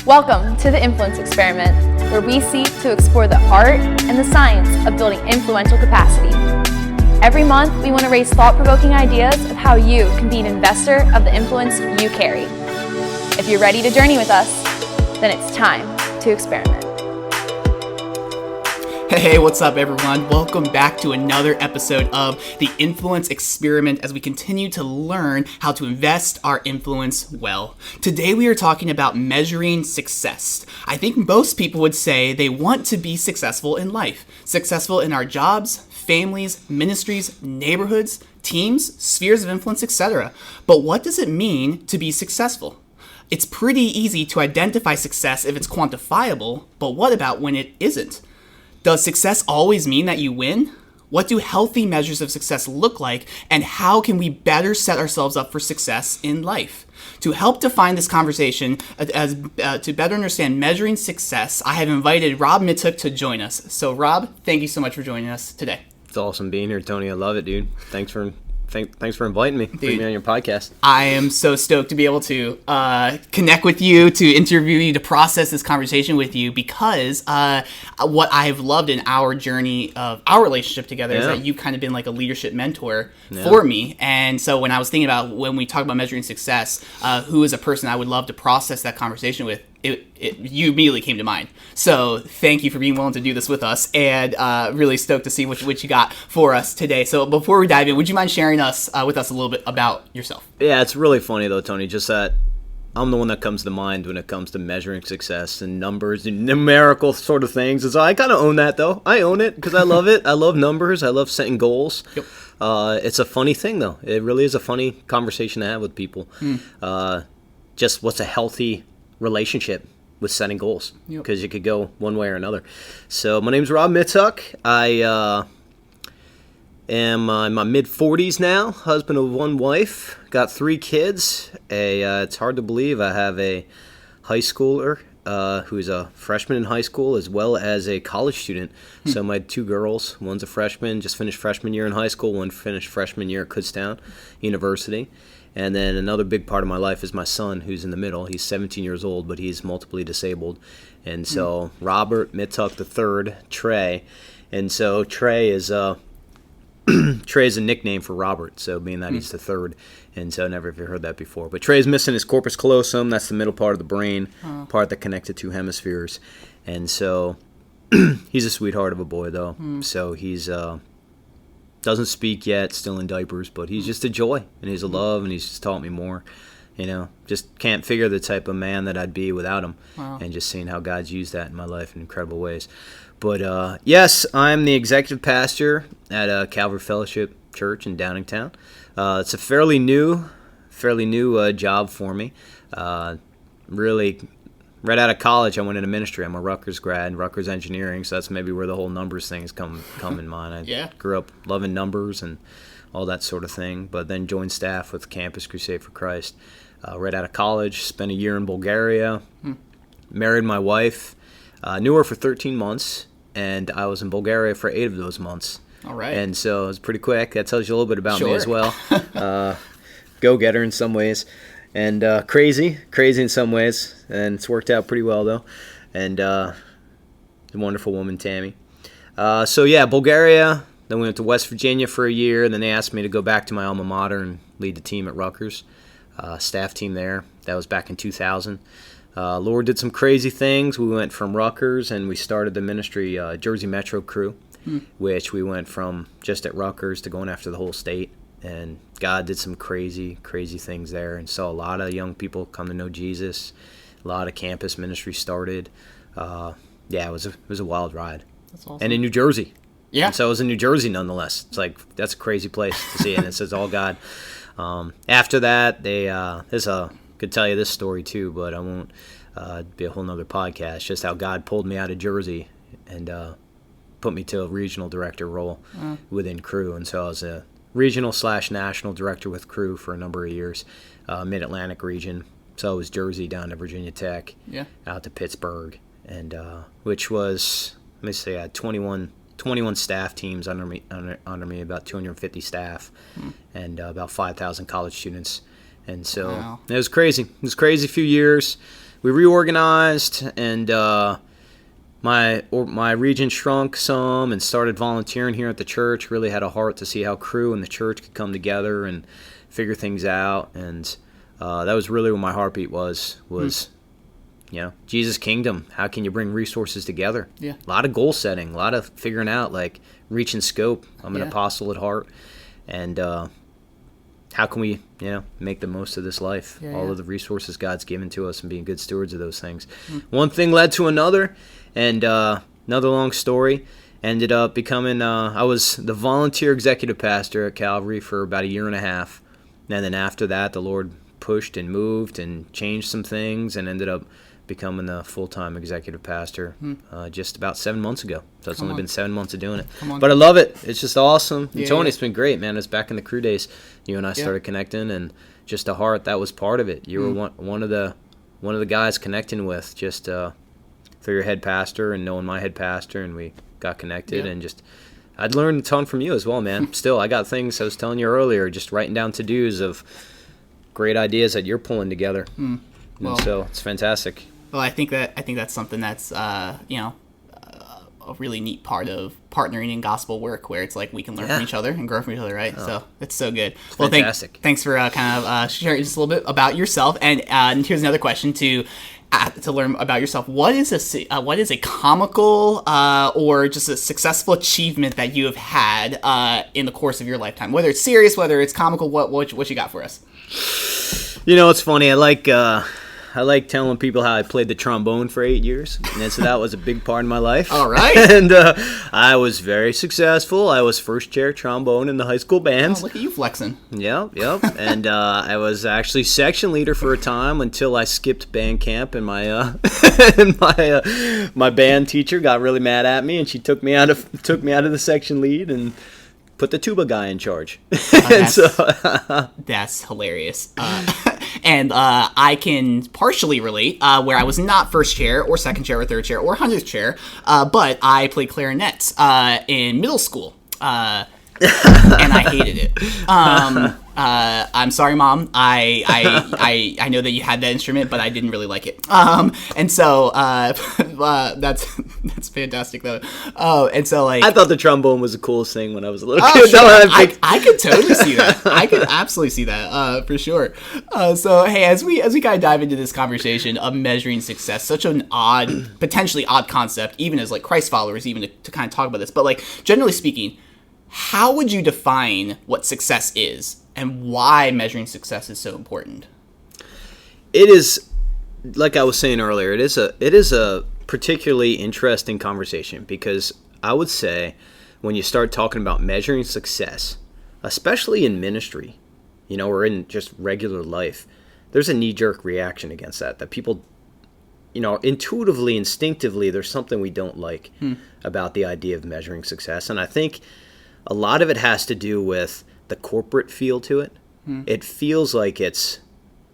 Welcome to the Influence Experiment, where we seek to explore the art and the science of building influential capacity. Every month, we want to raise thought-provoking ideas of how you can be an investor of the influence you carry. If you're ready to journey with us, then it's time to experiment. Hey, what's up, everyone? Welcome back to another episode of the Influence Experiment as we continue to learn how to invest our influence well. Today, we are talking about measuring success. I think most people would say they want to be successful in life, successful in our jobs, families, ministries, neighborhoods, teams, spheres of influence, etc. But what does it mean to be successful? It's pretty easy to identify success if it's quantifiable, but what about when it isn't? Does success always mean that you win? What do healthy measures of success look like, and how can we better set ourselves up for success in life? To help define this conversation, to better understand measuring success, I have invited Rob Mittuch to join us. So Rob, thank you so much for joining us today. It's awesome being here, Tony. I love it, dude. Thanks for inviting me. Bring me on your podcast. I am so stoked to be able to connect with you, to interview you, to process this conversation with you, because what I've loved in our journey of our relationship together is that you've kind of been like a leadership mentor for me. And so when I was thinking about when we talk about measuring success, who is a person I would love to process that conversation with, you immediately came to mind. So thank you for being willing to do this with us, and really stoked to see what you got for us today. So before we dive in, would you mind sharing with us a little bit about yourself? Yeah, it's really funny though, Tony, just that I'm the one that comes to mind when it comes to measuring success and numbers and numerical sort of things. And so I kind of own that though. I own it because I love it. I love numbers. I love setting goals. Yep. It's a funny thing though. It really is a funny conversation to have with people. Just what's a healthy relationship with setting goals, because you could go one way or another. So my name's Rob Mittuch. I am in my mid-40s now, husband of one wife, got 3 kids. It's hard to believe I have a high schooler who's a freshman in high school as well as a college student. So my 2 girls, one's a freshman, just finished freshman year in high school, one finished freshman year at Kutztown University. And then another big part of my life is my son, who's in the middle. He's 17 years old, but he's multiply disabled. And so Robert Mittuch III, Trey. And so Trey is Trey's a nickname for Robert, so being that he's the third. And so I never have heard that before. But Trey's missing his corpus callosum. That's the middle part of the brain, part that connects the 2 hemispheres. And so he's a sweetheart of a boy, though. So he's doesn't speak yet, still in diapers, but he's just a joy, and he's a love, and he's just taught me more. Just can't figure the type of man that I'd be without him. Wow. And just seeing how God's used that in my life in incredible ways. But yes, I'm the executive pastor at Calvary Fellowship Church in Downingtown. It's a fairly new job for me. Really, right out of college, I went into ministry. I'm a Rutgers grad, Rutgers engineering, so that's maybe where the whole numbers thing has come in mind. I grew up loving numbers and all that sort of thing, but then joined staff with Campus Crusade for Christ. Right out of college, spent a year in Bulgaria, married my wife, knew her for 13 months, and I was in Bulgaria for 8 of those months. All right. And so it was pretty quick. That tells you a little bit about me as well. Go-getter in some ways. And crazy in some ways, and it's worked out pretty well though. And a wonderful woman, Tammy. Bulgaria. Then we went to West Virginia for a year, and then they asked me to go back to my alma mater and lead the team at Rutgers, staff team there. That was back in 2000. Lord did some crazy things. We went from Rutgers, and we started the ministry Jersey Metro Crew, which we went from just at Rutgers to going after the whole state. And God did some crazy things there, and saw a lot of young people come to know Jesus. A lot of campus ministry started. It was a wild ride. That's awesome. And in New Jersey. Yeah. And so I was in New Jersey nonetheless. It's like, that's a crazy place to see, and it's all God. After that, could tell you this story too, but I won't be a whole nother podcast. Just how God pulled me out of Jersey and put me to a regional director role within Crew, and so I was a regional/national director with Crew for a number of years, Mid-Atlantic region. So it was Jersey down to Virginia Tech, out to Pittsburgh, and which was, I had 21 staff teams under me, about 250 staff, and about 5,000 college students. And so It was crazy. It was crazy few years. we reorganized, and my region shrunk some, and started volunteering here at the church. Really had a heart to see how crew and the church could come together and figure things out, and that was really what my heartbeat was Jesus' kingdom. How can you bring resources together? Yeah. A lot of goal setting, a lot of figuring out, like, reach and scope. I'm an apostle at heart, and how can we, make the most of this life? All of the resources God's given to us, and being good stewards of those things. One thing led to another, and another long story. Ended up becoming, I was the volunteer executive pastor at Calvary for about a year and a half. And then after that, the Lord pushed and moved and changed some things, and ended up becoming the full-time executive pastor just about 7 months ago. So it's only been 7 months of doing it. But I love it. It's just awesome. And Tony, it's been great, man. It's back in the crew days. You and I started connecting, and just a heart, that was part of it. You were one of the guys connecting with, just through your head pastor and knowing my head pastor, and we got connected, and just I'd learned a ton from you as well, man. Still, I got things I was telling you earlier, just writing down to-dos of great ideas that you're pulling together. And so it's fantastic. Well, I think that's something that's a really neat part of partnering in gospel work, where it's like we can learn from each other and grow from each other, right? So it's so good. Well, thanks for kind of sharing just a little bit about yourself. And here's another question to learn about yourself. What is a comical or just a successful achievement that you have had in the course of your lifetime? Whether it's serious, whether it's comical, what you got for us? It's funny. I like telling people how I played the trombone for 8 years, and so that was a big part of my life. All right. And I was very successful. I was first chair trombone in the high school band. Oh, look at you flexing. Yep. And I was actually section leader for a time until I skipped band camp, and my band teacher got really mad at me, and she took me out of the section lead and put the tuba guy in charge. That's hilarious. And I can partially relate, where I was not first chair or second chair or third chair or 100th chair, but I played clarinet in middle school, and I hated it. I'm sorry, Mom. I know that you had that instrument, but I didn't really like it. And so that's fantastic though. And so I thought the trombone was the coolest thing when I was a little kid. Sure. I could totally see that. I could absolutely see that for sure. So hey, as we kind of dive into this conversation of measuring success, such an potentially odd concept, even as like Christ followers, even to kind of talk about this. But like generally speaking, how would you define what success is, and why measuring success is so important? It is, like I was saying earlier, it is a particularly interesting conversation, because I would say when you start talking about measuring success, especially in ministry, or in just regular life, there's a knee-jerk reaction against that people, intuitively, instinctively, there's something we don't like about the idea of measuring success. And I think a lot of it has to do with the corporate feel to it. It feels like it's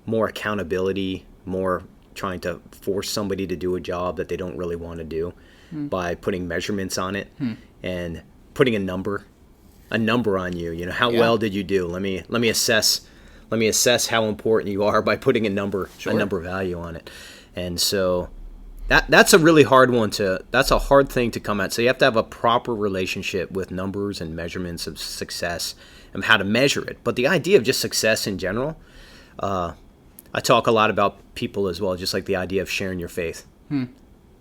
more accountability, more trying to force somebody to do a job that they don't really want to do by putting measurements on it and putting a number on you. How well did you do? Let me assess how important you are by putting a number value on it. And so that's a really hard one that's a hard thing to come at. So you have to have a proper relationship with numbers and measurements of success and how to measure it. But the idea of just success in general, I talk a lot about people as well, just like the idea of sharing your faith.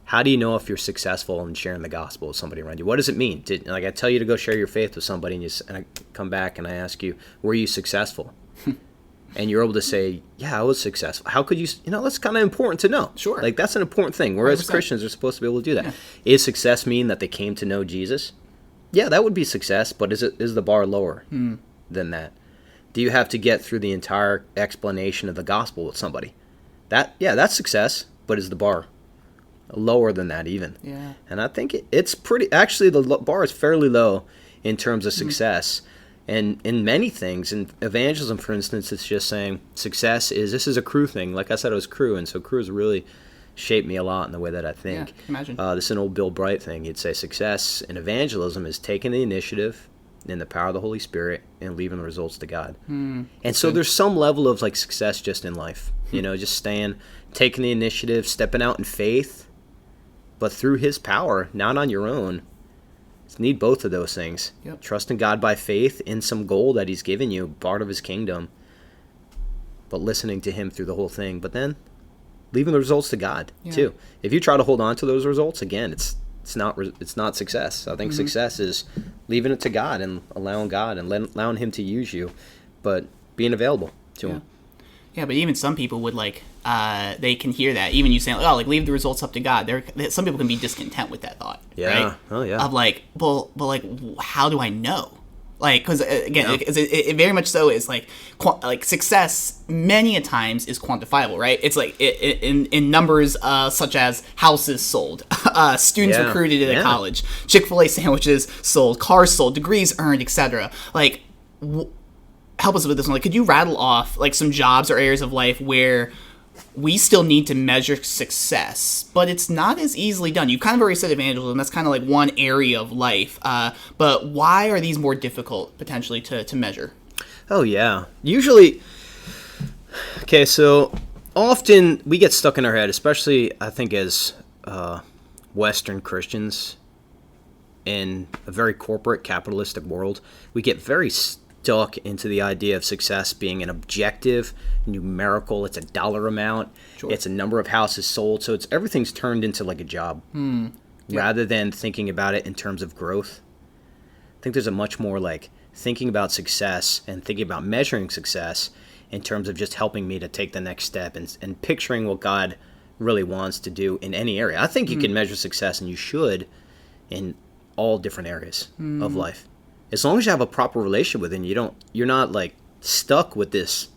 How do you know if you're successful in sharing the gospel with somebody around you? What does it mean? I tell you to go share your faith with somebody, and I come back and I ask you, were you successful? And you're able to say, yeah, I was successful. How could you, that's kind of important to know. Sure. Like, that's an important thing. We're, as Christians, are supposed to be able to do that. Yeah. Is success mean that they came to know Jesus? Yeah, that would be success, but is the bar lower than that? Do you have to get through the entire explanation of the gospel with somebody? That's success, but is the bar lower than that even? Yeah. And I think it's pretty, actually the bar is fairly low in terms of success. And in many things, in evangelism, for instance, it's just saying success this is a crew thing. Like I said, it was crew, and so crew has really shaped me a lot in the way that I think. Yeah, imagine. This is an old Bill Bright thing. He'd say success in evangelism is taking the initiative in the power of the Holy Spirit and leaving the results to God. And so there's some level of like success just in life, just staying taking the initiative, stepping out in faith, but through his power, not on your own. You need both of those things. Yep. Trusting God by faith in some goal that he's given you, part of his kingdom, but listening to him through the whole thing. But then leaving the results to God, too. If you try to hold on to those results, again, it's not success. I think success is leaving it to God and allowing God and allowing him to use you, but being available to him. Yeah, but even some people would they can hear that. Even you saying, oh, leave the results up to God. Some people can be discontent with that thought. Yeah. Right? Oh, yeah. Of how do I know? Because again, it very much so is success many a times is quantifiable, right? It's in numbers such as houses sold, students recruited into college, Chick-fil-A sandwiches sold, cars sold, degrees earned, etc. Help us with this one. Could you rattle off some jobs or areas of life where we still need to measure success, but it's not as easily done? You kind of already said evangelism. That's kind of one area of life. But why are these more difficult potentially to measure? Oh, yeah. Usually, okay, so often we get stuck in our head, especially I think as Western Christians in a very corporate capitalistic world, we get very stuck into the idea of success being an objective, numerical. It's a dollar amount. Sure. It's a number of houses sold. So everything's turned into a job rather than thinking about it in terms of growth. I think there's a much more thinking about success and thinking about measuring success in terms of just helping me to take the next step and picturing what God really wants to do in any area. I think you can measure success, and you should, in all different areas of life. As long as you have a proper relationship with him, you're not stuck with this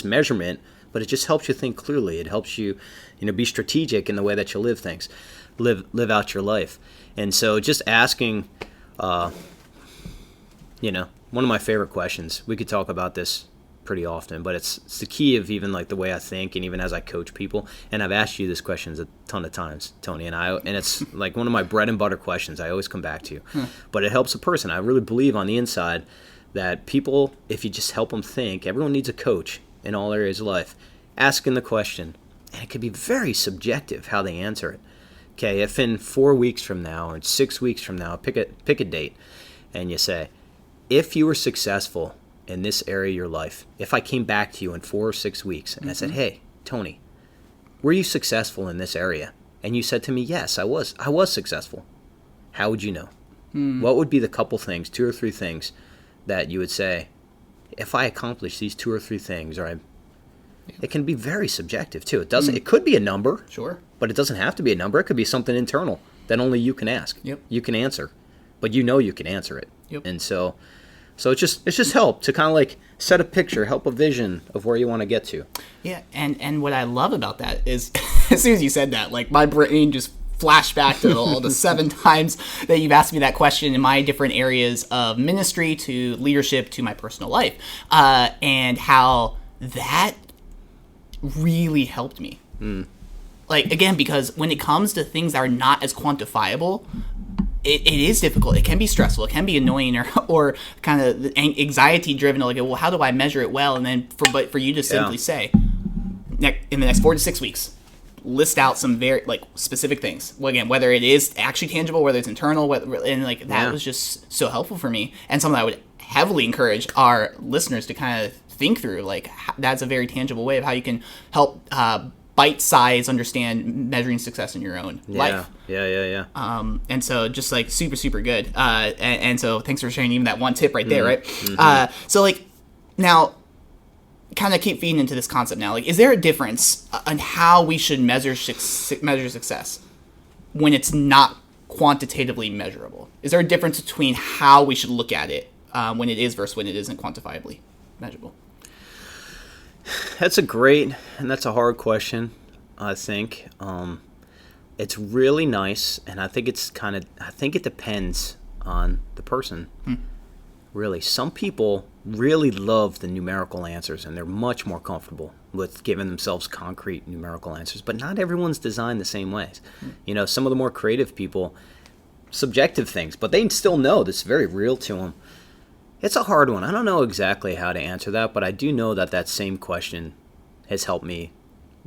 measurement, but it just helps you think clearly. It helps you, be strategic in the way that you live out your life. And so just asking, one of my favorite questions, we could talk about this pretty often, but it's the key of even the way I think, and even as I coach people. And I've asked you this question a ton of times, Tony, and it's one of my bread and butter questions I always come back to. But it helps a person. I really believe on the inside that people, if you just help them think, everyone needs a coach in all areas of life, asking the question, and it could be very subjective how they answer it. Okay, if in 4 weeks from now or 6 weeks from now, pick a date, and you say, if you were successful in this area of your life, if I came back to you in 4 or 6 weeks and I said, hey, Tony, were you successful in this area? And you said to me, yes, I was successful. How would you know? What would be the couple things, 2 or 3 things that you would say, if I accomplish these 2 or 3 things, it can be very subjective too. It could be a number, sure, but it doesn't have to be a number. It could be something internal that only you can ask. Yep. You can answer, but you can answer it. Yep. And so it's just help to kind of set a picture, help a vision of where you want to get to. Yeah, and what I love about that is, as soon as you said that, my brain just flashed back to all the 7 times that you've asked me that question in my different areas of ministry to leadership to my personal life, and how that really helped me. Again, because when it comes to things that are not as quantifiable, it is difficult. It can be stressful. It can be annoying or kind of anxiety driven. Well, how do I measure it well? And then for you to simply say, in the next 4 to 6 weeks, list out some very specific things. Well, again, whether it is actually tangible, whether it's internal, that was just so helpful for me, and something I would heavily encourage our listeners to kind of think through. That's a very tangible way of how you can help bite-size understand measuring success in your own life. Yeah. And so just super, super good. And so thanks for sharing even that one tip right there, right? So now kind of keep feeding into this concept now. Is there a difference on how we should measure success when it's not quantitatively measurable? Is there a difference between how we should look at it when it is versus when it isn't quantifiably measurable? That's a hard question, I think. It's really nice, and I think it depends on the person. Really. Some people really love the numerical answers, and they're much more comfortable with giving themselves concrete numerical answers, but not everyone's designed the same ways. Some of the more creative people, subjective things, but they still know that's very real to them. It's a hard one. I don't know exactly how to answer that, but I do know that same question has helped me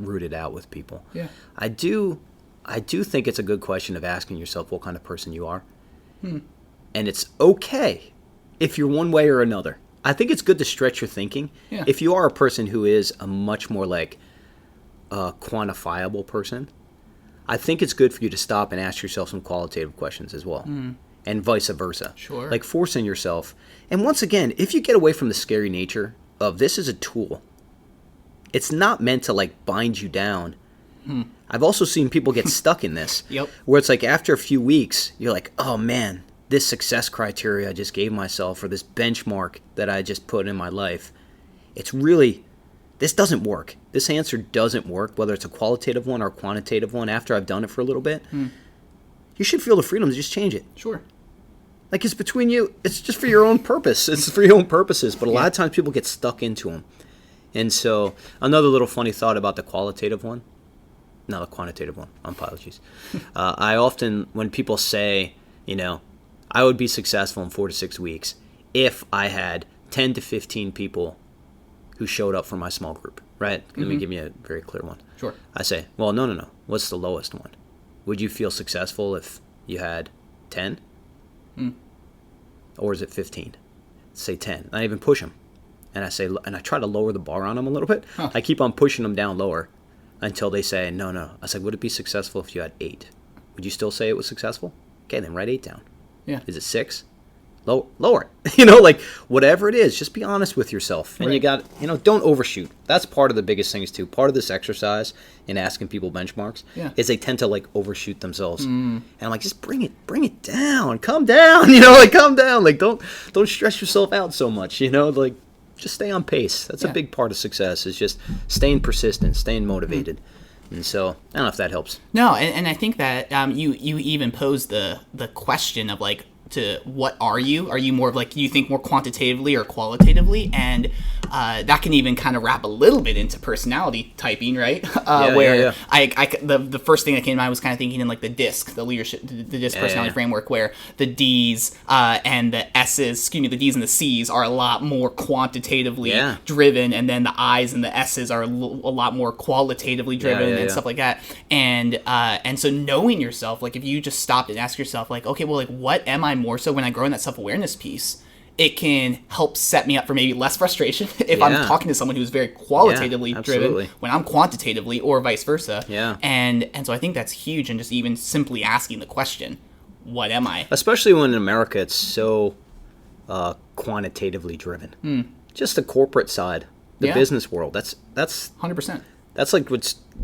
root it out with people. Yeah. I do think it's a good question of asking yourself what kind of person you are. And it's okay if you're one way or another. I think it's good to stretch your thinking. Yeah. If you are a person who is a much more like quantifiable person, I think it's good for you to stop and ask yourself some qualitative questions as well. And vice versa. Sure. Like forcing yourself. And once again, if you get away from the scary nature of this is a tool, it's not meant to like bind you down. I've also seen people get stuck in this. Yep. Where it's like after a few weeks, you're like, oh man, this success criteria I just gave myself or this benchmark that I just put in my life, it's really, this doesn't work. This answer doesn't work, whether it's a qualitative one or a quantitative one. After I've done it for a little bit, you should feel the freedom to just change it. Sure. Like it's between you. It's just for your own purpose. It's for your own purposes. But a lot of times people get stuck into them. And so another little funny thought about the qualitative one. No, the quantitative one. Apologies. I often, when people say, I would be successful in 4 to 6 weeks if I had 10 to 15 people who showed up for my small group, right? Let me give you a very clear one. Sure. I say, well, no. What's the lowest one? Would you feel successful if you had 10? Or is it 15? Say 10. I even push them. And I try to lower the bar on them a little bit. Huh. I keep on pushing them down lower until they say, no. I said, would it be successful if you had 8? Would you still say it was successful? Okay, then write 8 down. Yeah. Is it 6? Lower it. Like whatever it is, just be honest with yourself. And Right. you got, don't overshoot. That's part of the biggest things too. Part of this exercise in asking people benchmarks is they tend to like overshoot themselves. And I'm like, just bring it down. Calm down. Calm down. Like don't stress yourself out so much, like just stay on pace. That's a big part of success is just staying persistent, staying motivated. And so I don't know if that helps. No, and I think that you even pose the question of like, to what are you? Are you more of like, you think more quantitatively or qualitatively? And that can even kind of wrap a little bit into personality typing, right? Where the first thing that came to mind was kind of thinking in like the DISC, the leadership, the DISC personality framework, where the D's and the S's, the D's and the C's are a lot more quantitatively driven, and then the I's and the S's are a lot more qualitatively driven and stuff like that. And so knowing yourself, like if you just stopped and ask yourself, like, okay, well, like what am I more so when I grow in that self-awareness piece? It can help set me up for maybe less frustration if I'm talking to someone who's very qualitatively driven when I'm quantitatively, or vice versa. Yeah. And so I think that's huge, and just even simply asking the question, what am I? Especially when in America it's so quantitatively driven. Just the corporate side, the business world. That's 100%. That's like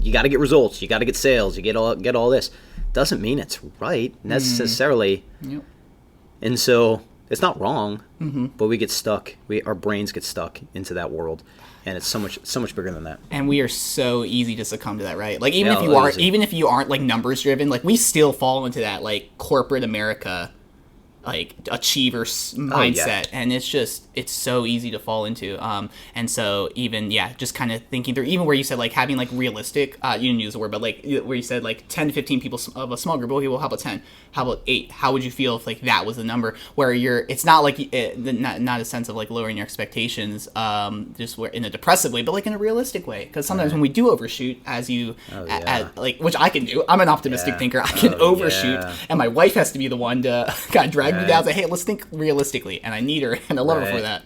you got to get results, you got to get sales, you get all this. Doesn't mean it's right necessarily. Yep. And so it's not wrong, but we get stuck. Our brains get stuck into that world, and it's so much bigger than that. And we are so easy to succumb to that, right? Like even easy. even if you aren't like numbers driven, like we still fall into that like corporate America, like achiever mindset, and it's so easy to fall into. And so even just kind of thinking through, even where you said like having like realistic, you didn't use the word, but like where you said like 10 to 15 people of a small group. Okay, well, how about 10? How about 8? How would you feel if like that was the number? Where it's not like not a sense of like lowering your expectations, just where in a depressive way, but like in a realistic way. Because sometimes when we do overshoot, like which I can do, I'm an optimistic thinker. I can overshoot, and my wife has to be the one to kind of drag me down. Say, hey, let's think realistically, and I need her and I love her for that.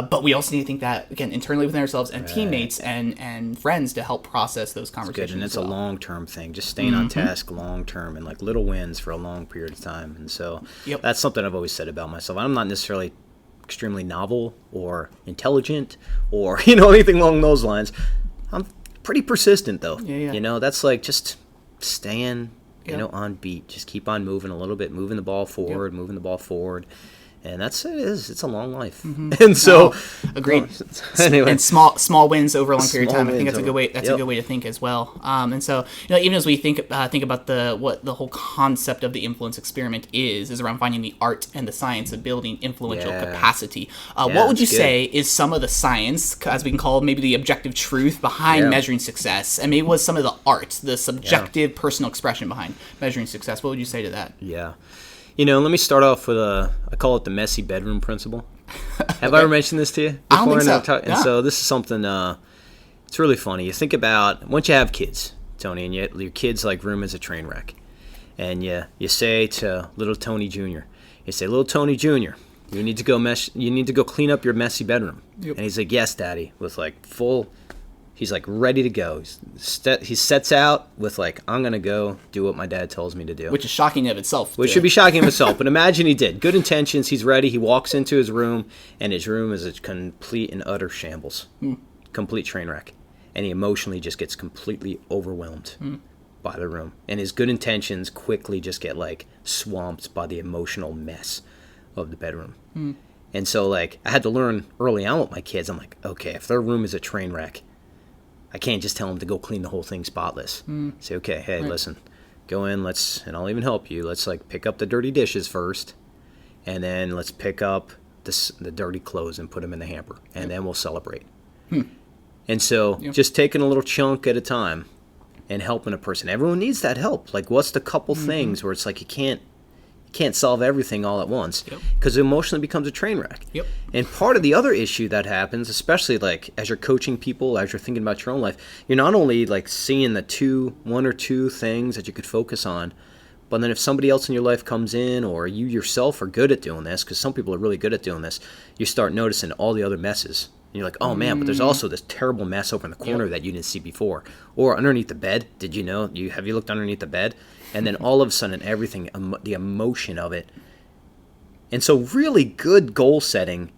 But we also need to think that again internally within ourselves and teammates and friends to help process those conversations. Good, and it's a long-term thing, just staying on task long-term and like little wins for a long period of time. And so that's something I've always said about myself. I'm not necessarily extremely novel or intelligent or anything along those lines. I'm pretty persistent though. That's like just staying on beat. Just keep on moving a little bit, moving the ball forward. And that's it. It's a long life, and so agreed. Anyway, and small wins over a long period of time. I think that's a good way. That's a good way to think as well. And so even as we think about what the whole concept of the influence experiment is around finding the art and the science of building influential capacity. What would you say is some of the science, as we can call it, maybe the objective truth behind measuring success, and maybe what's some of the art, the subjective personal expression behind measuring success? What would you say to that? Yeah. Let me start off with I call it the messy bedroom principle. Have I ever mentioned this to you before? I don't think so. And so this is something, it's It's really funny. You think about once you have kids, Tony, and your kid's like room is a train wreck, and you say to little Tony Jr., you say, little Tony Jr., you need to go clean up your messy bedroom. Yep. And he's like, yes, Daddy, with like he's like ready to go. He sets out with like, I'm gonna go do what my dad tells me to do, Which is shocking of itself. which should be shocking of itself. But imagine he did. Good intentions. He's ready. He walks into his room, and his room is a complete and utter shambles, complete train wreck, and he emotionally just gets completely overwhelmed by the room, and his good intentions quickly just get like swamped by the emotional mess of the bedroom. And so like I had to learn early on with my kids. I'm like, okay, if their room is a train wreck, I can't just tell them to go clean the whole thing spotless. Say, okay, hey, listen, go in, and I'll even help you. Let's like pick up the dirty dishes first, and then let's pick up the dirty clothes and put them in the hamper, and then we'll celebrate. And so just taking a little chunk at a time and helping a person. Everyone needs that help. Like, what's the couple things where it's like you can't solve everything all at once, because it emotionally becomes a train wreck. And part of the other issue that happens, especially like as you're coaching people, as you're thinking about your own life, you're not only like seeing the one or two things that you could focus on, but then if somebody else in your life comes in, or you yourself are good at doing this, because some people are really good at doing this, you start noticing all the other messes. And you're like, oh man, but there's also this terrible mess over in the corner that you didn't see before. Or underneath the bed. Did you know? Have you looked underneath the bed? And then all of a sudden, everything, the emotion of it. And so really good goal setting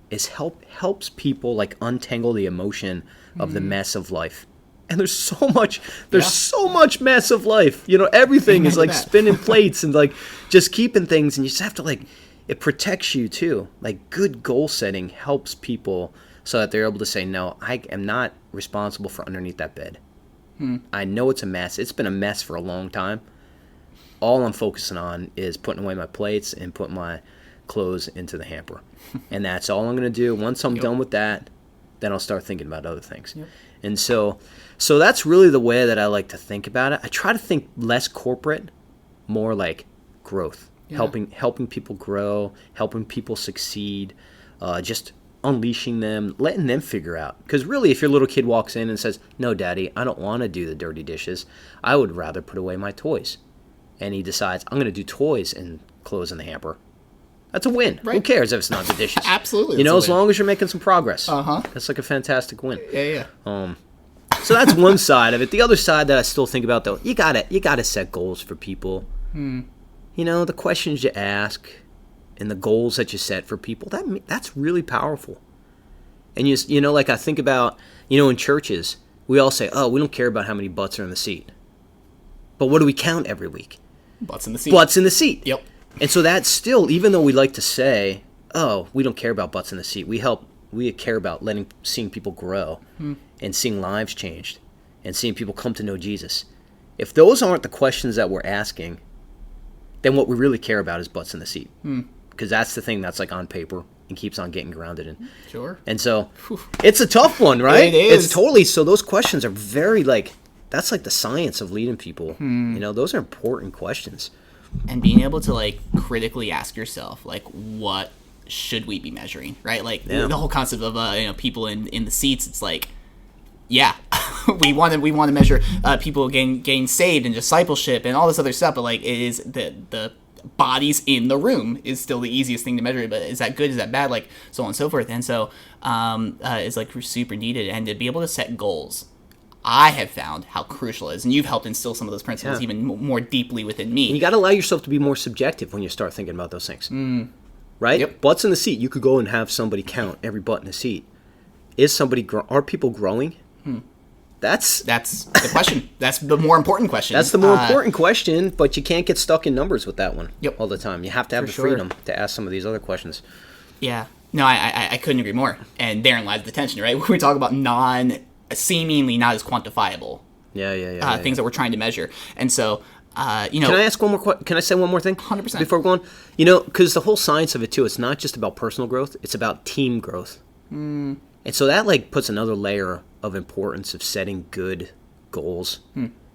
helps people like untangle the emotion of the mess of life. And there's so much mess of life. Everything is like spinning plates and like just keeping things, and you just have to like, it protects you too. Like good goal setting helps people so that they're able to say, no, I am not responsible for underneath that bed. I know it's a mess. It's been a mess for a long time. All I'm focusing on is putting away my plates and putting my clothes into the hamper. And that's all I'm going to do. Once I'm done with that, then I'll start thinking about other things. And so that's really the way that I like to think about it. I try to think less corporate, more like growth, helping people grow, helping people succeed, just unleashing them, letting them figure out. Because really, if your little kid walks in and says, no, Daddy, I don't want to do the dirty dishes. I would rather put away my toys. And he decides, I'm going to do toys and clothes in the hamper. That's a win. Who cares if it's not the dishes? Absolutely. As long as you're making some progress. That's like a fantastic win. Yeah. So that's one side of it. The other side that I still think about, though, you gotta set goals for people. The questions you ask and the goals that you set for people, that's really powerful. And like I think about, in churches, we all say, oh, we don't care about how many butts are in the seat. But what do we count every week? Butts in the seat. Butts in the seat. Yep. And so that's still, even though we like to say, oh, we don't care about butts in the seat, we care about seeing people grow and seeing lives changed and seeing people come to know Jesus. If those aren't the questions that we're asking, then what we really care about is butts in the seat. Because that's the thing that's like on paper and keeps on getting grounded in. Sure. And so it's a tough one, right? It is. It's totally, so those questions are very like, that's like the science of leading people. Those are important questions. And being able to like critically ask yourself, like, what should we be measuring, right? Like the whole concept of people in the seats. It's like, we want to measure people getting saved and discipleship and all this other stuff, but like it is the bodies in the room is still the easiest thing to measure. But is that good? Is that bad? Like so on and so forth. And so it's like super needed, and to be able to set goals. I have found how crucial it is, and you've helped instill some of those principles even more deeply within me. And you got to allow yourself to be more subjective when you start thinking about those things. Right? Yep. Butts in the seat. You could go and have somebody count every butt in the seat. Are people growing? That's the question. That's the more important question. That's the more important question, but you can't get stuck in numbers with that one all the time. You have to have freedom to ask some of these other questions. Yeah. No, I couldn't agree more. And therein lies the tension, right? When we talk about seemingly not as quantifiable things that we're trying to measure. And so, Can I ask one more Can I say one more thing? 100%. Before going, because the whole science of it, too, it's not just about personal growth. It's about team growth. And so that, like, puts another layer of importance of setting good goals.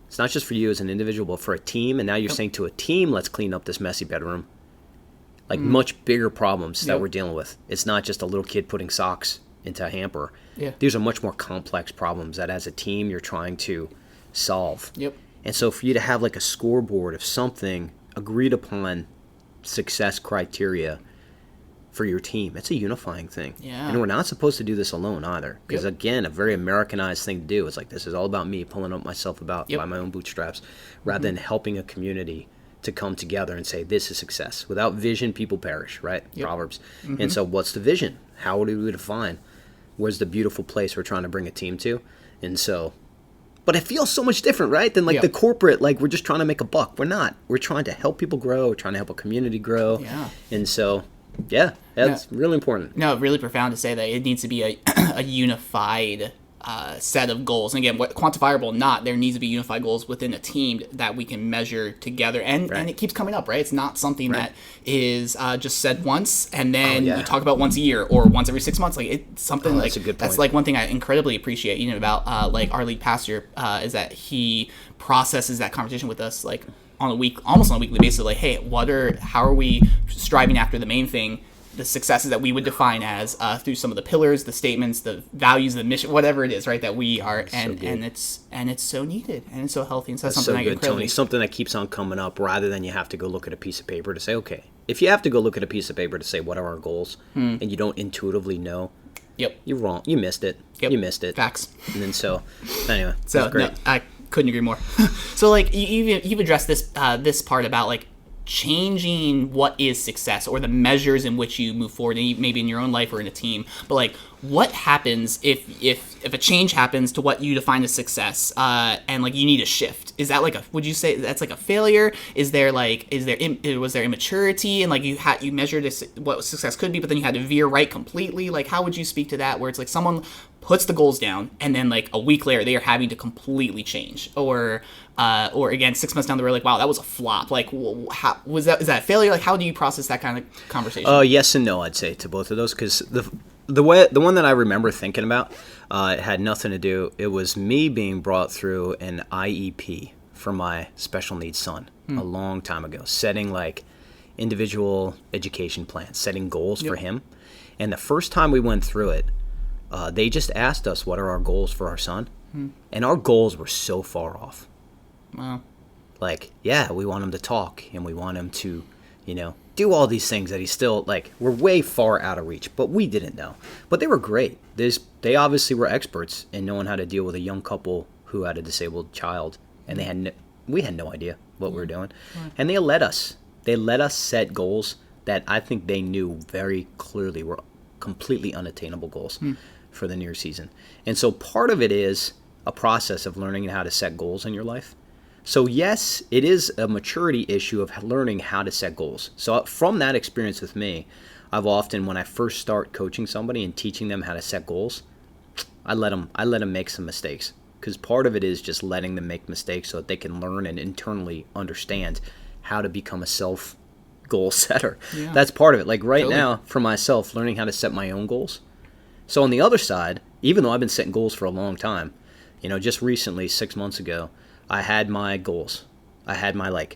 It's not just for you as an individual, but for a team. And now you're saying to a team, let's clean up this messy bedroom. Like, much bigger problems that we're dealing with. It's not just a little kid putting socks into a hamper. Yeah. These are much more complex problems that as a team you're trying to solve. Yep. And so for you to have like a scoreboard of something agreed upon success criteria for your team, it's a unifying thing. Yeah. And we're not supposed to do this alone either. Because Yep. again, a very Americanized thing to do. It's like, this is all about me pulling up myself about Yep. by my own bootstraps, rather than helping a community to come together and say, this is success. Without vision, people perish, right? Yep. Proverbs. And so what's the vision? How do we define? Where's the beautiful place we're trying to bring a team to? And so, but it feels so much different, right? Than like Yep. the corporate, like we're just trying to make a buck. We're not. We're trying to help people grow. We're trying to help a community grow. Yeah. And so, yeah, that's really important. No, really profound to say that it needs to be a unified set of goals. And again, what quantifiable or not, there needs to be unified goals within a team that we can measure together. And it keeps coming up, right? It's not something that is just said once and then you talk about once a year or once every 6 months. Like it's something that's a good point. that's like one thing I incredibly appreciate, about like our lead pastor is that he processes that conversation with us like almost on a weekly basis. Like, hey, how are we striving after the main thing? The successes that we would define as through some of the pillars, the statements, the values, the mission, whatever it is, right? That we are, and it's so needed, and it's so healthy, and so that's something so I good, Tony. Something that keeps on coming up, rather than you have to go look at a piece of paper to say, okay. If you have to go look at a piece of paper to say what are our goals, and you don't intuitively know, Yep, you're wrong. You missed it. Yep. You missed it. Facts. And then anyway, So that's great. no, I couldn't agree more. So like you've addressed this part about like changing what is success or the measures in which you move forward, maybe in your own life or in a team. But like, what happens if a change happens to what you define as success, and like you need a shift? Is that like would you say that's like a failure? Was there immaturity and like you measured what success could be, but then you had to veer right completely? Like, how would you speak to that? Where it's like someone puts the goals down and then like a week later they are having to completely change, or again 6 months down the road, like, wow, that was a flop. Like, how is that a failure? Like, how do you process that kind of conversation? Yes and no, I'd say, to both of those, because the one that I remember thinking about, it had nothing to do. It was me being brought through an IEP for my special needs son a long time ago, setting like individual education plans, setting goals for him. And the first time we went through it, they just asked us what are our goals for our son, and our goals were so far off. Wow. Like, yeah, we want him to talk and we want him to, do all these things that he's still, like, we're way far out of reach, but we didn't know. But they were great. They obviously were experts in knowing how to deal with a young couple who had a disabled child, and we had no idea what we were doing. Right. And they let us set goals that I think they knew very clearly were completely unattainable goals for the near season. And so part of it is a process of learning how to set goals in your life. So yes, it is a maturity issue of learning how to set goals. So from that experience with me, I've often, when I first start coaching somebody and teaching them how to set goals, I let them make some mistakes, because part of it is just letting them make mistakes so that they can learn and internally understand how to become a self goal setter. Yeah. That's part of it. Like right now, for myself, learning how to set my own goals. So on the other side, even though I've been setting goals for a long time, just recently, 6 months ago, I had my goals. I had my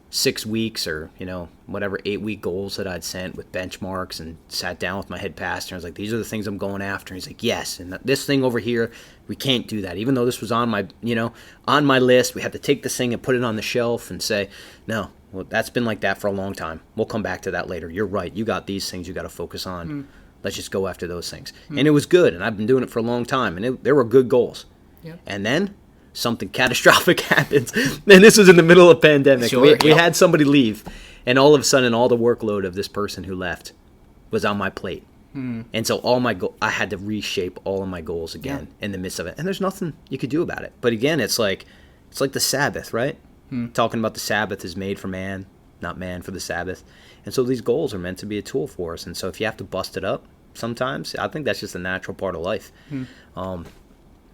6 weeks or, 8-week goals that I'd sent with benchmarks, and sat down with my head pastor. And I was like, these are the things I'm going after. And he's like, yes. And this thing over here, we can't do that. Even though this was on my list, we have to take this thing and put it on the shelf and say, no, well, that's been like that for a long time. We'll come back to that later. You're right. You got these things you got to focus on. Let's just go after those things. And it was good. And I've been doing it for a long time. And they were good goals. Yep. And then something catastrophic happens. And this was in the middle of a pandemic. Sure, we had somebody leave. And all of a sudden, all the workload of this person who left was on my plate. And so I had to reshape all of my goals again in the midst of it. And there's nothing you could do about it. But again, it's like the Sabbath, right? Talking about the Sabbath is made for man, not man for the Sabbath. And so these goals are meant to be a tool for us. And so if you have to bust it up sometimes, I think that's just a natural part of life.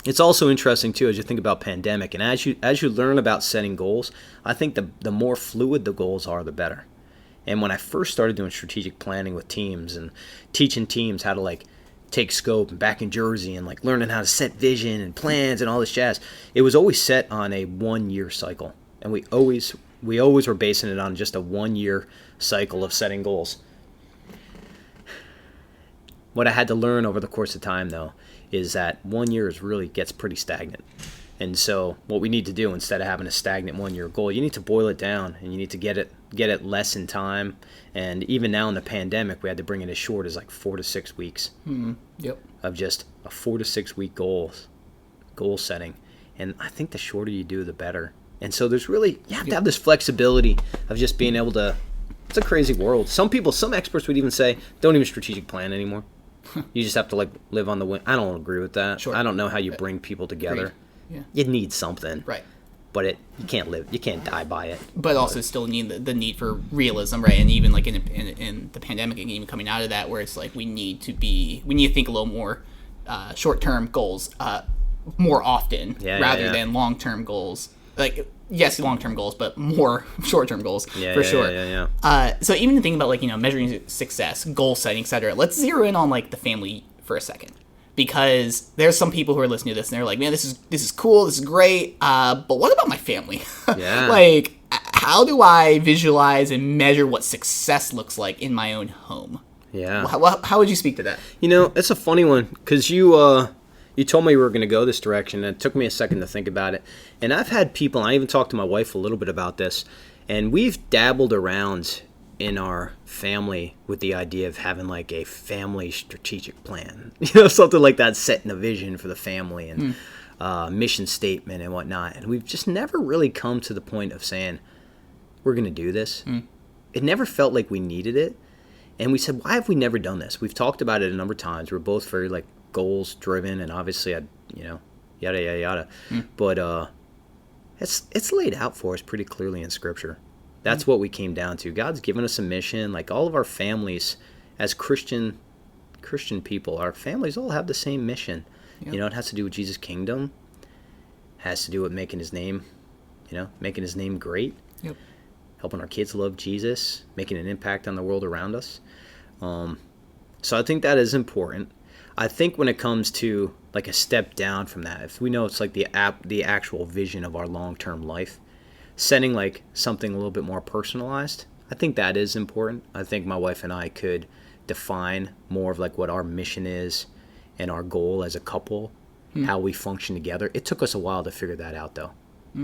It's also interesting, too, as you think about pandemic, and as you learn about setting goals, I think the more fluid the goals are, the better. And when I first started doing strategic planning with teams and teaching teams how to, take scope and back in Jersey and, learning how to set vision and plans and all this jazz, it was always set on a 1-year cycle. And we always were basing it on just a 1-year cycle of setting goals. What I had to learn over the course of time, though, is that 1 year really gets pretty stagnant. And so what we need to do, instead of having a stagnant 1 year goal, you need to boil it down, and you need to get it less in time. And even now in the pandemic, we had to bring it as short as like 4 to 6 weeks Yep. of just a 4 to 6 week goal setting. And I think the shorter you do, the better. And so there's really, you have to have this flexibility of just being able to, it's a crazy world. Some experts would even say, don't even strategic plan anymore. You just have to like live on the wing. I don't agree with that. Sure. I don't know how you bring people together. Yeah. You need something. Right. But you can't die by it. But also still need the need for realism, right? And even like in the pandemic, and even coming out of that, where it's like we need to think a little more short-term goals more often rather than long-term goals. Like, yes, long-term goals, but more short-term goals for sure. So even thinking about like, measuring success, goal setting, etc. Let's zero in on like the family for a second, because there's some people who are listening to this and they're like, man, this is cool, this is great, but what about my family? Yeah. Like, how do I visualize and measure what success looks like in my own home? Yeah. How would you speak to that? It's a funny one, because you told me we were going to go this direction, and it took me a second to think about it. And I've had people, and I even talked to my wife a little bit about this, and we've dabbled around in our family with the idea of having like a family strategic plan, something like that, setting a vision for the family and mission statement and whatnot. And we've just never really come to the point of saying, we're going to do this. It never felt like we needed it. And we said, why have we never done this? We've talked about it a number of times. We're both very like goals driven, and obviously yada yada yada. But it's laid out for us pretty clearly in Scripture. That's what we came down to. God's given us a mission. Like all of our families, as Christian people, our families all have the same mission. Yep. It has to do with Jesus' kingdom. Has to do with making His name, making His name great. Yep. Helping our kids love Jesus, making an impact on the world around us. So I think that is important. I think when it comes to like a step down from that, if we know it's like the actual vision of our long-term life, setting like something a little bit more personalized, I think that is important. I think my wife and I could define more of like what our mission is and our goal as a couple, how we function together. It took us a while to figure that out, though.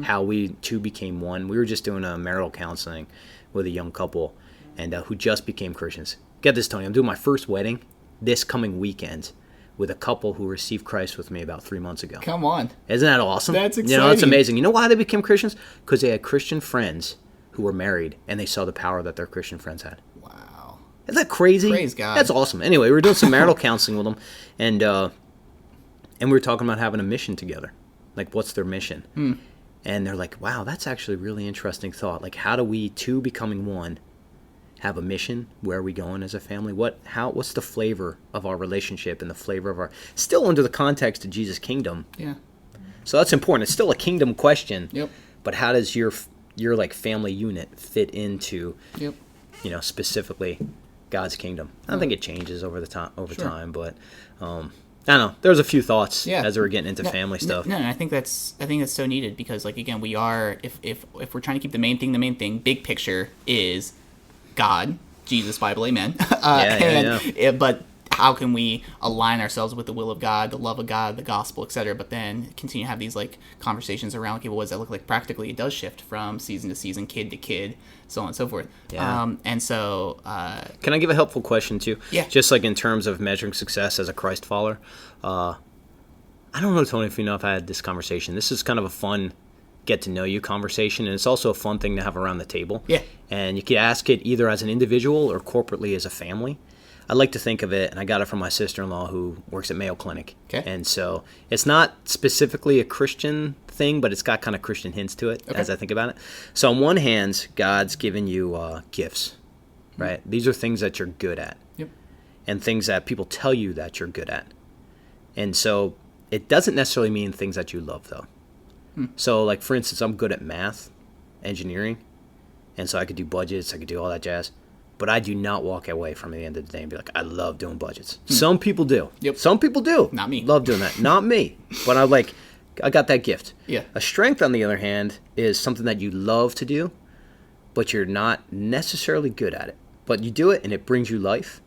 How we two became one. We were just doing a marital counseling with a young couple and who just became Christians. Get this, Tony, I'm doing my first wedding this coming weekend with a couple who received Christ with me about 3 months ago. Come on. Isn't that awesome? That's exciting. It's amazing. You know why they became Christians? Because they had Christian friends who were married, and they saw the power that their Christian friends had. Wow. Isn't that crazy? Praise God. That's awesome. Anyway, we were doing some marital counseling with them, and we were talking about having a mission together. Like, what's their mission? And they're like, wow, that's actually a really interesting thought. Like, how do we, two becoming one, have a mission? Where are we going as a family? What's the flavor of our relationship and the flavor of our, still under the context of Jesus' kingdom? Yeah. So that's important. It's still a kingdom question. Yep. But how does your like family unit fit into, specifically God's kingdom? I think it changes over time, but I don't know. There's a few thoughts as we're getting into family stuff. No, I think that's so needed, because like again, we are, if we're trying to keep the main thing, big picture is God, Jesus, Bible, amen. But how can we align ourselves with the will of God, the love of God, the gospel, etc., but then continue to have these like conversations around, okay, well, what does that look like practically? It does shift from season to season, kid to kid, so on and so forth. And so can I give a helpful question too? Yeah. Just like in terms of measuring success as a Christ follower. I don't know, Tony, if you know if I had this conversation. This is kind of a fun get to know you conversation, and it's also a fun thing to have around the table. Yeah. And you can ask it either as an individual or corporately as a family. I like to think of it, and I got it from my sister-in-law who works at Mayo Clinic. Okay. And so it's not specifically a Christian thing, but it's got kind of Christian hints to it as I think about it. So on one hand, God's given you gifts, right? These are things that you're good at. Yep. And things that people tell you that you're good at. And so it doesn't necessarily mean things that you love, though. So, like, for instance, I'm good at math, engineering, and so I could do budgets, I could do all that jazz, but I do not walk away from it at the end of the day and be like, I love doing budgets. Some people do. Yep. Some people do. Not me. Love doing that. Not me. But I got that gift. Yeah. A strength, on the other hand, is something that you love to do, but you're not necessarily good at it. But you do it, and it brings you life.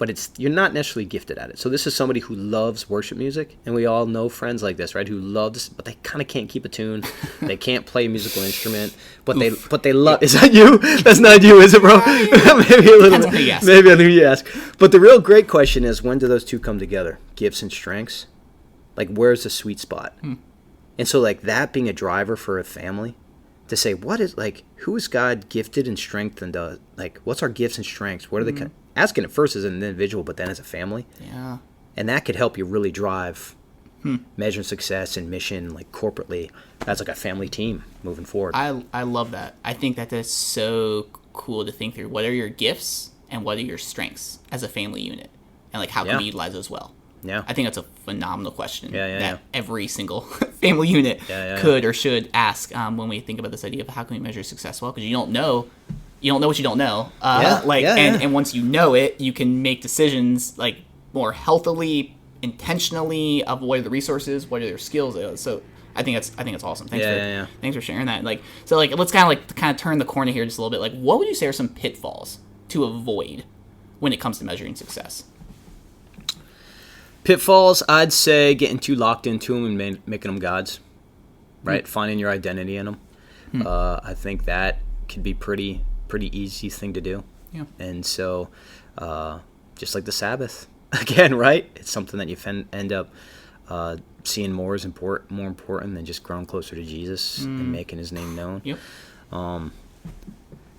but you're not necessarily gifted at it. So this is somebody who loves worship music, and we all know friends like this, right? Who loves, but they kind of can't keep a tune. They can't play a musical instrument, but they love. Is that you? That's not you, is it, bro? Maybe a little. Maybe on who you ask. But the real great question is, when do those two come together? Gifts and strengths. Like, where's the sweet spot? And so, like, that being a driver for a family, to say, who is God gifted and strengthened? Like, what's our gifts and strengths? What are they? Asking it first as an individual, but then as a family. Yeah. And that could help you really drive measuring success and mission, like, corporately, as like a family team moving forward. I love that. I think that that's so cool to think through. What are your gifts and what are your strengths as a family unit? And, like, how can we utilize those well? Yeah. I think that's a phenomenal question that every single family unit could or should ask when we think about this idea of how can we measure success well, because you don't know what you don't know. And once you know it, you can make decisions, like, more healthily, intentionally, of what are the resources, what are their skills. So I think that's awesome. Thanks for sharing that. Like, so, like, let's kind of turn the corner here just a little bit. Like, what would you say are some pitfalls to avoid when it comes to measuring success? Pitfalls, I'd say getting too locked into them and making them gods, right? Finding your identity in them. I think that could be pretty easy thing to do. Yeah. And so, just like the Sabbath, again, right? It's something that you end up seeing more important than just growing closer to Jesus and making His name known. Yep.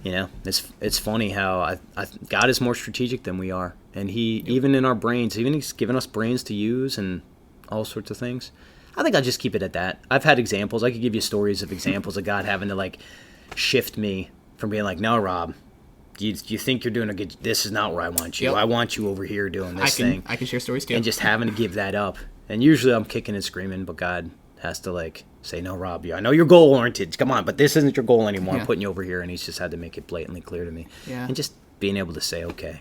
It's funny how God is more strategic than we are, and He even in our brains, even He's given us brains to use and all sorts of things. I think I'll just keep it at that. I've had examples. I could give you stories of examples of God having to, like, shift me from being like, no, Rob, you think you're doing a good. This is not where I want you. Yep. I want you over here doing this thing. I can share stories too. And just having to give that up. And usually I'm kicking and screaming, but God has to, like, say, no, Rob, I know you're goal oriented. Come on, but this isn't your goal anymore. I'm putting you over here, and He's just had to make it blatantly clear to me. Yeah. And just being able to say, okay,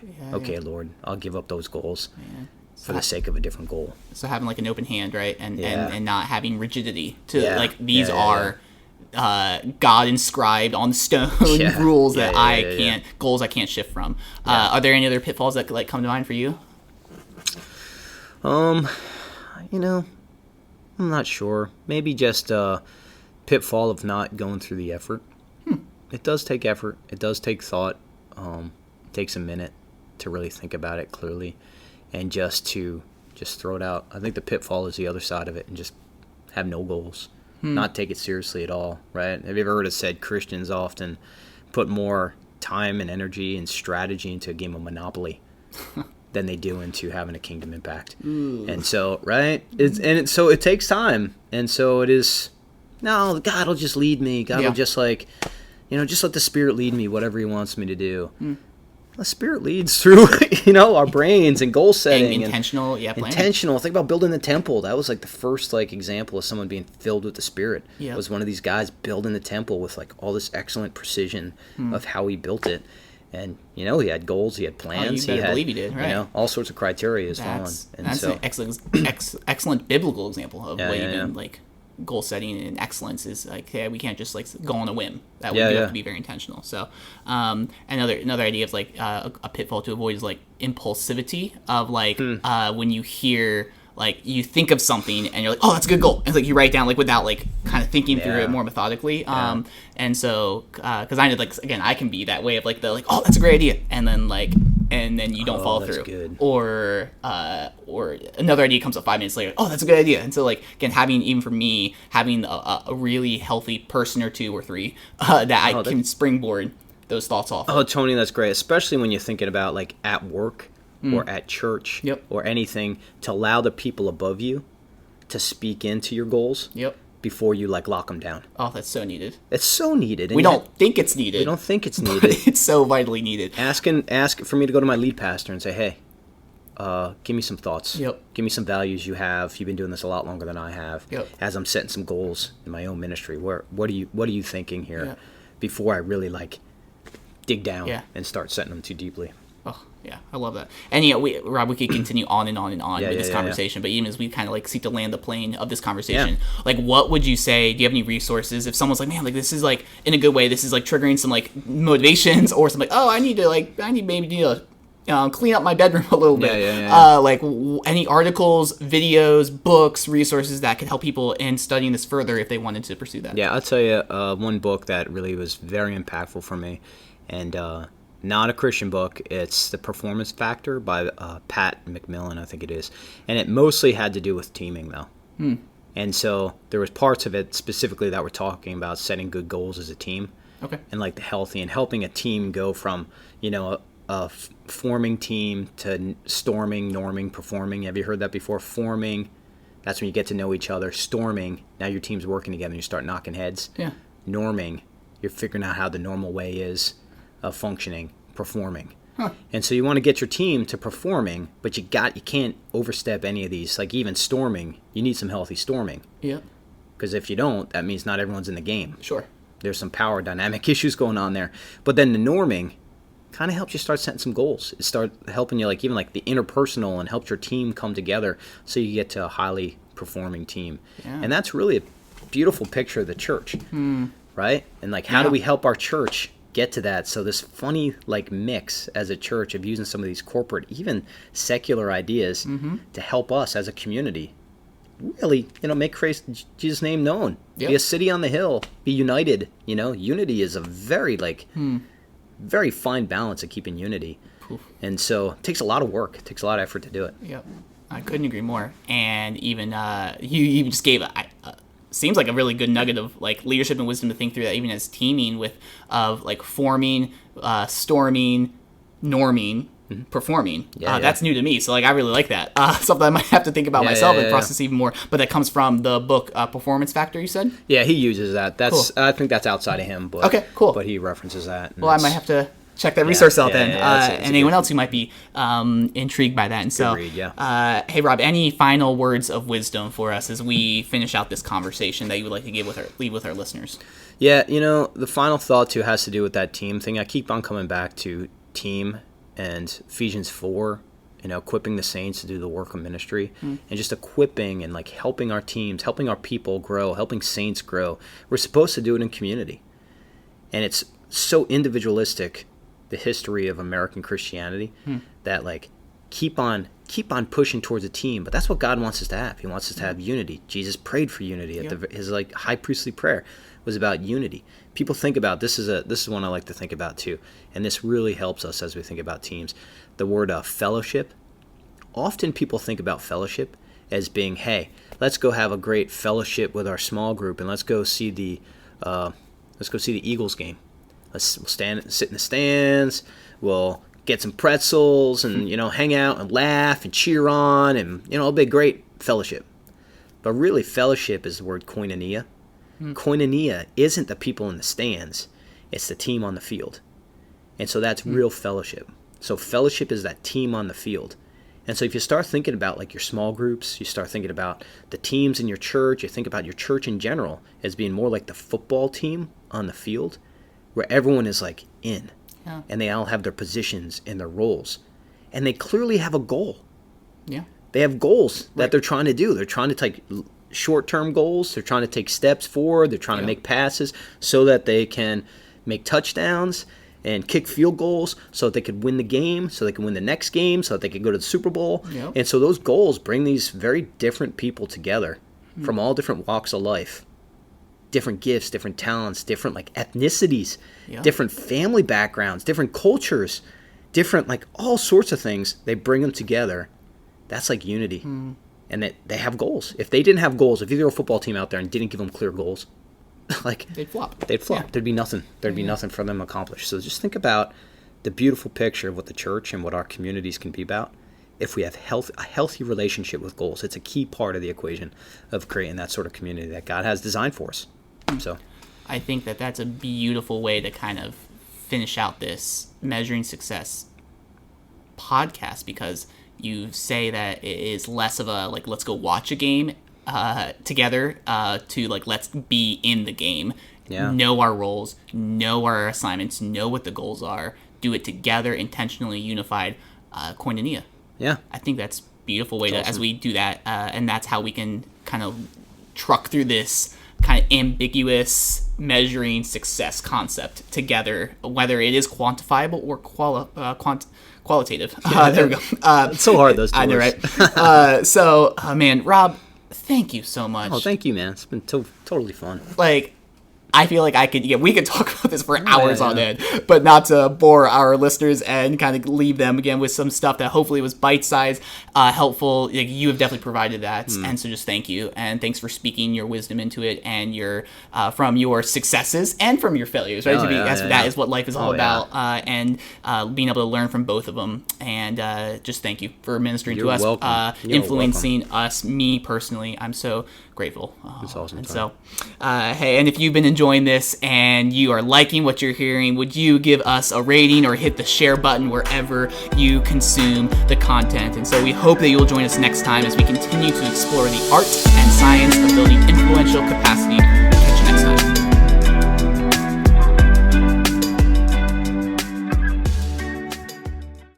Lord, I'll give up those goals for the sake of a different goal. So having, like, an open hand, right, and not having rigidity to like these are God inscribed on stone rules that goals I can't shift from. Are there any other pitfalls that, like, come to mind for you? I'm not sure. Maybe just a pitfall of not going through the effort. It does take effort. It does take thought. It takes a minute to really think about it clearly, and just throw it out. I think the pitfall is the other side of it, and just have no goals, not take it seriously at all. Right? Have you ever heard it said Christians often put more time and energy and strategy into a game of Monopoly than they do into having a kingdom impact? And so, right? So it takes time. And so it is, no, God will just lead me. God will just, like, just let the Spirit lead me, whatever He wants me to do. The Spirit leads through, our brains and goal setting. And intentional, planning. Intentional. Think about building the temple. That was, like, the first, like, example of someone being filled with the Spirit. It was one of these guys building the temple with, like, all this excellent precision of how he built it. And, he had goals, he had plans. You better believe he did, right? All sorts of criteria is following. That's an excellent biblical example of what even, like, goal setting and excellence is. Like, hey, we can't just, like, go on a whim. That would have to be very intentional. So, another idea of, like, a pitfall to avoid is, like, impulsivity of, like, when you hear, like, you think of something and you're like, oh, that's a good goal. And it's like you write down, like, without, like, kind of thinking through it more methodically. And so, because I know, like, again, I can be that way of, like, oh, that's a great idea. And then you don't follow through. Good. Or another idea comes up 5 minutes later. Oh, that's a good idea. And so, like, again, even for me, having a really healthy person or two or three that I can springboard those thoughts off. Oh, Tony, that's great. Especially when you're thinking about, like, at work or at church or anything, to allow the people above you to speak into your goals before you, like, lock them down. Oh, that's so needed. It's so needed. And we don't think it's needed. We don't think it's needed. It's so vitally needed. Ask for me to go to my lead pastor and say, hey, give me some thoughts. Give me some values you have. You've been doing this a lot longer than I have. As I'm setting some goals in my own ministry, what are you thinking here before I really, like, dig down and start setting them too deeply? Oh, yeah, I love that. And Rob, we could continue on and on and on with this conversation, but even as we kind of, like, seek to land the plane of this conversation, like, what would you say? Do you have any resources if someone's like, man, like, this is, like, in a good way, this is, like, triggering some, like, motivations, or something, like, oh, I need maybe clean up my bedroom a little bit. Like any articles, videos, books, resources that could help people in studying this further if they wanted to pursue that. Yeah, I'll tell you one book that really was very impactful for me, and not a Christian book. It's The Performance Factor by Pat McMillan, I think it is. And it mostly had to do with teaming, though. And so there was parts of it specifically that were talking about setting good goals as a team. Okay. And like the healthy and helping a team go from, a forming team to storming, norming, performing. Have you heard that before? Forming, that's when you get to know each other. Storming, now your team's working together and you start knocking heads. Yeah. Norming, you're figuring out how the normal way is of functioning. Performing. And so you want to get your team to performing, but you can't overstep any of these. Like even storming, you need some healthy storming. Yeah. Because if you don't, that means not everyone's in the game. Sure. There's some power dynamic issues going on there. But then the norming kind of helps you start setting some goals. It starts helping you even the interpersonal and helps your team come together so you get to a highly performing team. Yeah. And that's really a beautiful picture of the church, right? And how do we help our church get to that? So this funny mix as a church of using some of these corporate, even secular ideas to help us as a community really, make Christ, Jesus' name known. Yep. Be a city on the hill. Be united. Unity is a very very fine balance of keeping unity. Poof. And so it takes a lot of work. It takes a lot of effort to do it. Yep. I couldn't agree more. And even you just gave seems like a really good nugget of leadership and wisdom to think through that, even as teaming with forming, storming, norming, performing. That's new to me, so I really like that. Something I might have to think about myself and process even more. But that comes from the book Performance Factor, you said? Yeah, he uses that. That's cool. I think that's outside of him. But, okay, cool. But he references that. Well, I might have to check that resource out then. It's anyone else who might be intrigued by that. And so, read, hey Rob, any final words of wisdom for us as we finish out this conversation that you would like to leave with our listeners? Yeah, the final thought too has to do with that team thing. I keep on coming back to team and Ephesians 4, equipping the saints to do the work of ministry, and just equipping and helping our teams, helping our people grow, helping saints grow. We're supposed to do it in community, and it's so individualistic, the history of American Christianity, that keep on pushing towards a team. But that's what God wants us to have. He wants us to have unity. Jesus prayed for unity at his high priestly prayer was about unity. People think about this is one I like to think about too, and this really helps us as we think about teams. The word fellowship. Often people think about fellowship as being, hey, let's go have a great fellowship with our small group, and let's go see the Eagles game. We'll sit in the stands. We'll get some pretzels and hang out and laugh and cheer on, and it'll be a great fellowship. But really, fellowship is the word koinonia. Koinonia isn't the people in the stands, it's the team on the field. And so that's real fellowship. So fellowship is that team on the field. And so if you start thinking about your small groups, you start thinking about the teams in your church, you think about your church in general as being more like the football team on the field, where everyone is in. Yeah. And they all have their positions and their roles. And they clearly have a goal. Yeah. They have goals that they're trying to do. They're trying to take short-term goals. They're trying to take steps forward. They're trying to make passes so that they can make touchdowns and kick field goals so that they could win the game, so they can win the next game, so that they could go to the Super Bowl. Yep. And so those goals bring these very different people together from all different walks of life, different gifts, different talents, different ethnicities, different family backgrounds, different cultures, different all sorts of things. They bring them together. That's unity. And they have goals. If they didn't have goals, if you threw a football team out there and didn't give them clear goals, they'd flop. Yeah. There'd be nothing. There'd be nothing for them to accomplish. So just think about the beautiful picture of what the church and what our communities can be about if we have a healthy relationship with goals. It's a key part of the equation of creating that sort of community that God has designed for us. So I think that's a beautiful way to kind of finish out this Measuring Success podcast, because you say that it is less of a let's go watch a game together to let's be in the game, know our roles, know our assignments, know what the goals are, do it together, intentionally unified, koinonia. Yeah, I think that's a beautiful way awesome. as we do that, and that's how we can kind of truck through this kind of ambiguous measuring success concept together, whether it is quantifiable or qualitative. There we go. It's so hard, those two I know, words. right? Man, Rob, thank you so much. Oh, thank you, man. It's been totally fun. Like, I feel like we could talk about this for hours on yeah. end, but not to bore our listeners and kind of leave them again with some stuff that hopefully was bite-sized, helpful. Like, you have definitely provided that, and so just thank you, and thanks for speaking your wisdom into it, and your from your successes and from your failures, right? That is what life is all about, and being able to learn from both of them, and just thank you for ministering You're to us, welcome. You're influencing us, me personally. I'm so grateful. It's awesome. And so, hey, and if you've been enjoying this and you are liking what you're hearing, would you give us a rating or hit the share button wherever you consume the content? And so we hope that you'll join us next time as we continue to explore the art and science of building influential capacity